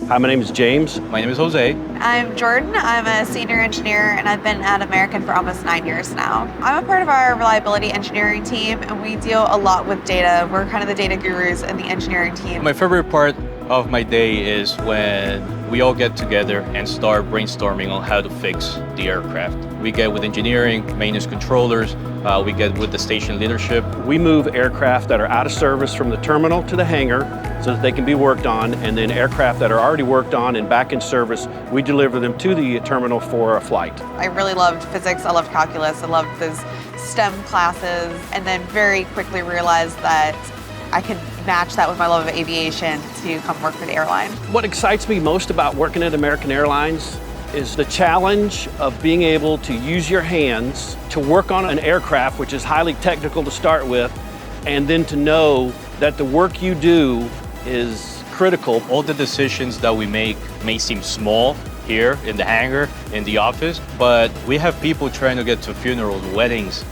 Hi, my name is James. My name is Jose. I'm Jordan. I'm a senior engineer and I've been at American for almost 9 years now. I'm a part of our reliability engineering team and we deal a lot with data. We're kind of the data gurus in the engineering team. My favorite part of my day is when we all get together and start brainstorming on how to fix the aircraft. We get with engineering, maintenance controllers, we get with the station leadership. We move aircraft that are out of service from the terminal to the hangar so that they can be worked on, and then aircraft that are already worked on and back in service, we deliver them to the terminal for a flight. I really loved physics, I loved calculus, I loved those STEM classes, and then very quickly realized that I could match that with my love of aviation to come work for the airline. What excites me most about working at American Airlines is the challenge of being able to use your hands to work on an aircraft, which is highly technical to start with, and then to know that the work you do is critical. All the decisions that we make may seem small here in the hangar, in the office, but we have people trying to get to funerals, weddings,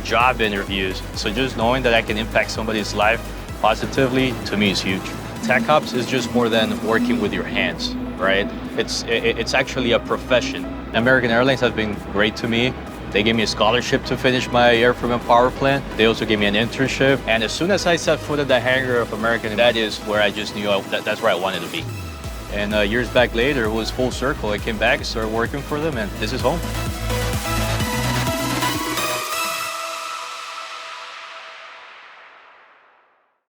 job interviews. So just knowing that I can impact somebody's life positively, to me, is huge. Tech Ops is just more than working with your hands, right? It's actually a profession. American Airlines has been great to me. They gave me a scholarship to finish my airframe and power plant. They also gave me an internship. And as soon as I set foot at the hangar of American, that is where I just knew that's where I wanted to be. And years back later, it was full circle. I came back, started working for them, and this is home.